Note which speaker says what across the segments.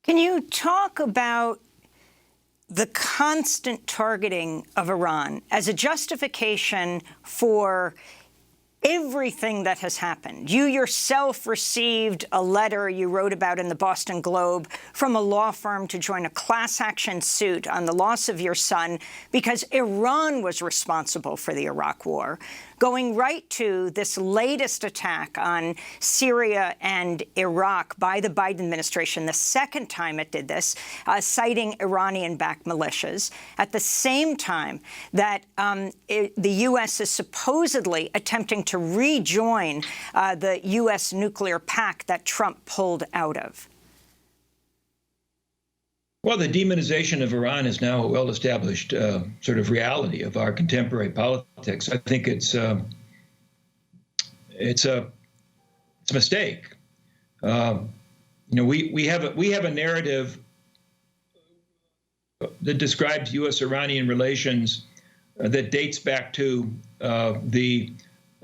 Speaker 1: Can you talk about the constant targeting of Iran as a justification for everything that has happened? You yourself received a letter you wrote about in the Boston Globe from a law firm to join a class action suit on the loss of your son because Iran was responsible for the Iraq war, going right to this latest attack on Syria and Iraq by the Biden administration, the second time it did this, citing Iranian-backed militias, at the same time that the U.S. is supposedly attempting to rejoin the U.S. nuclear pact that Trump pulled out of.
Speaker 2: Well, the demonization of Iran is now a well-established sort of reality of our contemporary politics. I think it's a mistake. We have a narrative that describes U.S.-Iranian relations that dates back to the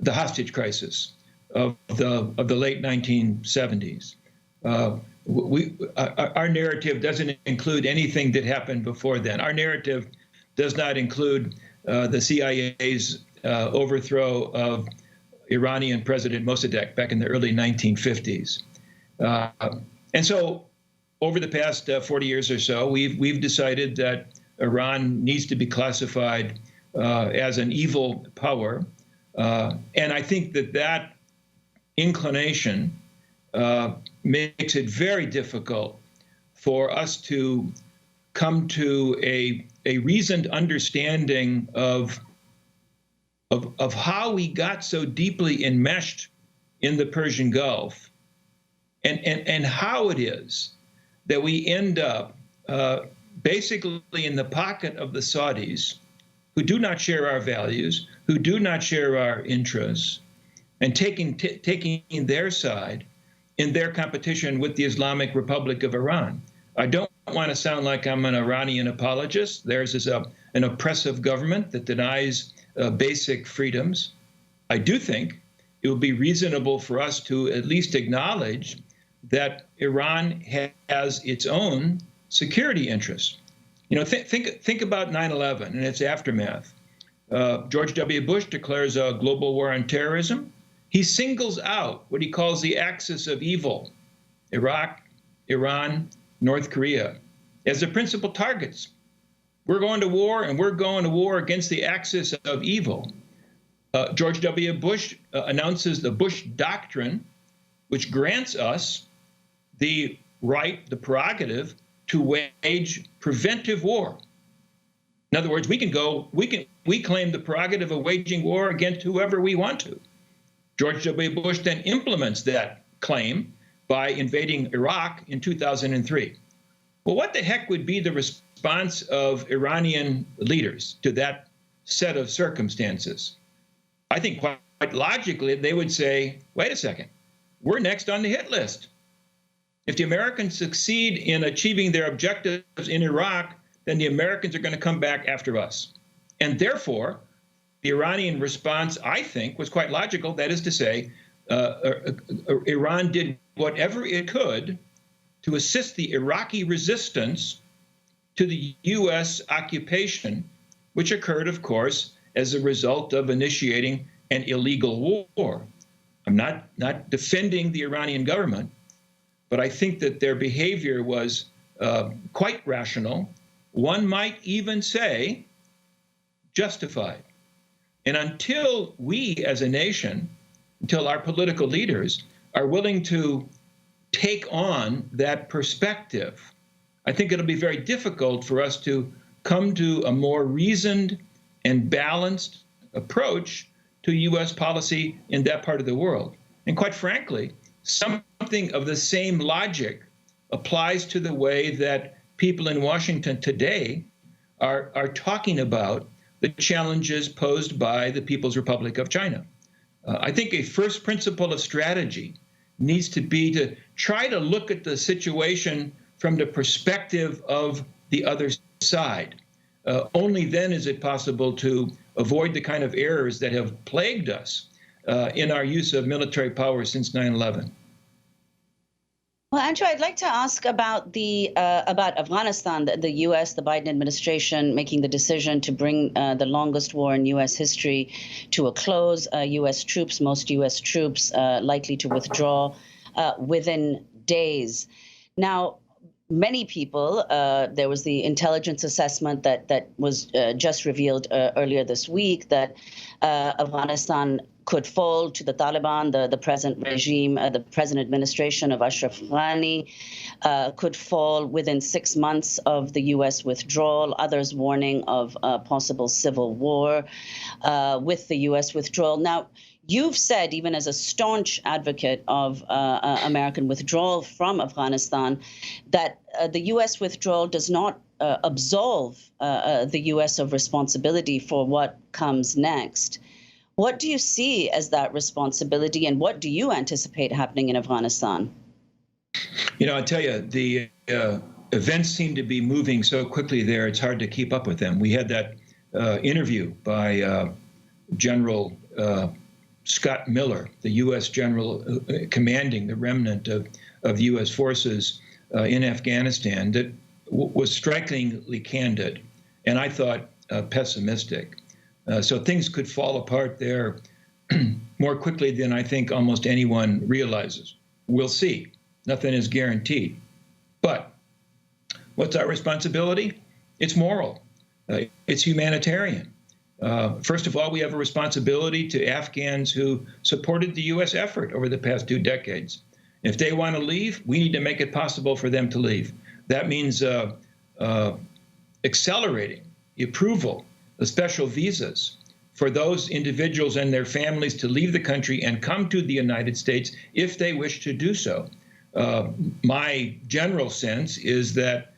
Speaker 2: hostage crisis of the late 1970s. Our narrative doesn't include anything that happened before then. Our narrative does not include the CIA's overthrow of Iranian President Mossadegh back in the early 1950s. And so over the past 40 years or so, we've decided that Iran needs to be classified as an evil power. And I think that inclination makes it very difficult for us to come to a reasoned understanding of how we got so deeply enmeshed in the Persian Gulf and how it is that we end up basically in the pocket of the Saudis, who do not share our values, who do not share our interests, and taking their side in their competition with the Islamic Republic of Iran. I don't want to sound like I'm an Iranian apologist. Theirs is an oppressive government that denies basic freedoms. I do think it would be reasonable for us to at least acknowledge that Iran has its own security interests. Think about 9/11 and its aftermath. George W. Bush declares a global war on terrorism. He singles out what he calls the axis of evil, Iraq, Iran, North Korea, as the principal targets. We're going to war, and we're going to war against the axis of evil. George W. Bush announces the Bush Doctrine, which grants us the right, the prerogative, to wage preventive war. In other words, we claim the prerogative of waging war against whoever we want to. George W. Bush then implements that claim by invading Iraq in 2003. Well, what the heck would be the response of Iranian leaders to that set of circumstances? I think quite logically, they would say, wait a second, we're next on the hit list. If the Americans succeed in achieving their objectives in Iraq, then the Americans are going to come back after us. And therefore, the Iranian response, I think, was quite logical. That is to say, Iran did whatever it could to assist the Iraqi resistance to the U.S. occupation, which occurred, of course, as a result of initiating an illegal war. I'm not defending the Iranian government, but I think that their behavior was quite rational. One might even say justified. And until we as a nation, until our political leaders are willing to take on that perspective, I think it'll be very difficult for us to come to a more reasoned and balanced approach to U.S. policy in that part of the world. And quite frankly, something of the same logic applies to the way that people in Washington today are talking about the challenges posed by the People's Republic of China. I think a first principle of strategy needs to be to try to look at the situation from the perspective of the other side. Only then is it possible to avoid the kind of errors that have plagued us in our use of military power since 9/11.
Speaker 3: Well, Andrew, I'd like to ask about about Afghanistan, the U.S., the Biden administration making the decision to bring the longest war in U.S. history to a close. U.S. troops, most U.S. troops, likely to withdraw within days. Now, many people, there was the intelligence assessment that was just revealed earlier this week that Afghanistan could fall to the Taliban, the present regime, the present administration of Ashraf Ghani, could fall within 6 months of the U.S. withdrawal. Others warning of possible civil war with the U.S. withdrawal. Now, you've said, even as a staunch advocate of American withdrawal from Afghanistan, that the U.S. withdrawal does not absolve the U.S. of responsibility for what comes next. What do you see as that responsibility, and what do you anticipate happening in Afghanistan?
Speaker 2: You know, I tell you, the events seem to be moving so quickly there, it's hard to keep up with them. We had that interview by General Scott Miller, the U.S. general commanding the remnant of U.S. forces in Afghanistan, that was strikingly candid, and I thought pessimistic. So things could fall apart there more quickly than I think almost anyone realizes. We'll see. Nothing is guaranteed. But what's our responsibility? It's moral. It's humanitarian. First of all, we have a responsibility to Afghans who supported the U.S. effort over the past 2 decades. If they want to leave, we need to make it possible for them to leave. That means accelerating the approval of special visas for those individuals and their families to leave the country and come to the United States if they wish to do so. My general sense is that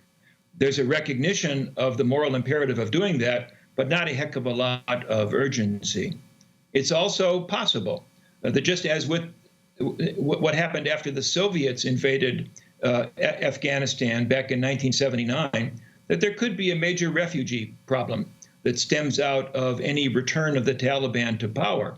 Speaker 2: there's a recognition of the moral imperative of doing that, but not a heck of a lot of urgency. It's also possible that just as with what happened after the Soviets invaded Afghanistan back in 1979, that there could be a major refugee problem that stems out of any return of the Taliban to power.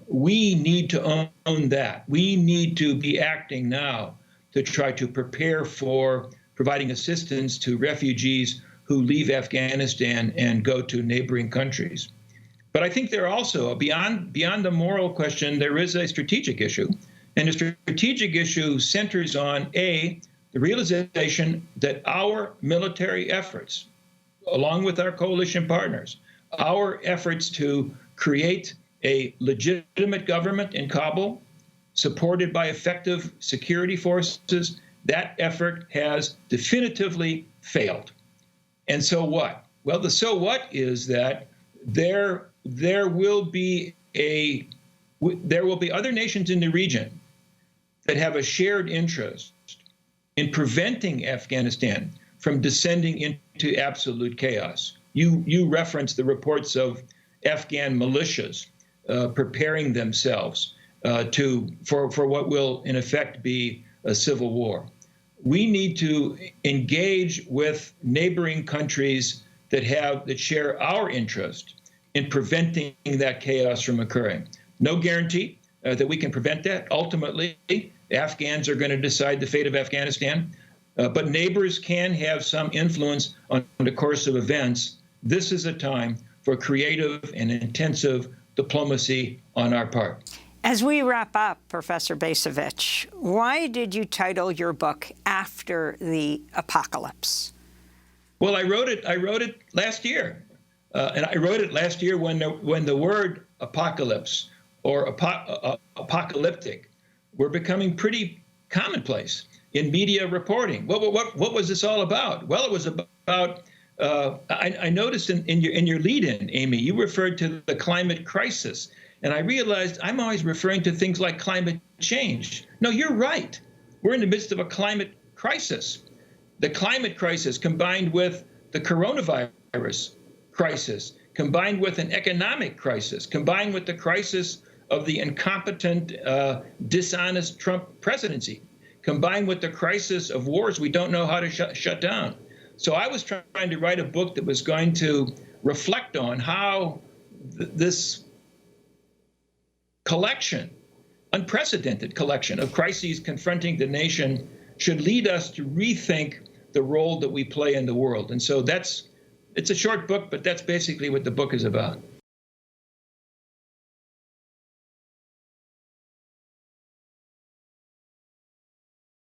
Speaker 2: We need to own that. We need to be acting now to try to prepare for providing assistance to refugees who leave Afghanistan and go to neighboring countries. But I think there are also, beyond the moral question, there is a strategic issue. And the strategic issue centers on, A, the realization that our military efforts, along with our coalition partners, our efforts to create a legitimate government in Kabul, supported by effective security forces, that effort has definitively failed. And so what? Well, the so what is that there will be other nations in the region that have a shared interest in preventing Afghanistan from descending into absolute chaos. You referenced the reports of Afghan militias preparing themselves for what will in effect be a civil war. We need to engage with neighboring countries that share our interest in preventing that chaos from occurring. No guarantee that we can prevent that. Ultimately, Afghans are going to decide the fate of Afghanistan, but neighbors can have some influence on the course of events. This is a time for creative and intensive diplomacy on our part.
Speaker 1: As we wrap up, Professor Bacevich, why did you title your book After the Apocalypse?
Speaker 2: Well, I wrote it last year, and I wrote it last year when the word apocalypse or apocalyptic were becoming pretty commonplace in media reporting. What was this all about? Well, it was about. I noticed in your lead-in, Amy, you referred to the climate crisis. And I realized I'm always referring to things like climate change. No, you're right. We're in the midst of a climate crisis. The climate crisis combined with the coronavirus crisis, combined with an economic crisis, combined with the crisis of the incompetent, dishonest Trump presidency, combined with the crisis of wars we don't know how to shut down. So I was trying to write a book that was going to reflect on how this unprecedented collection of crises confronting the nation should lead us to rethink the role that we play in the world. And so it's a short book, but that's basically what the book is about.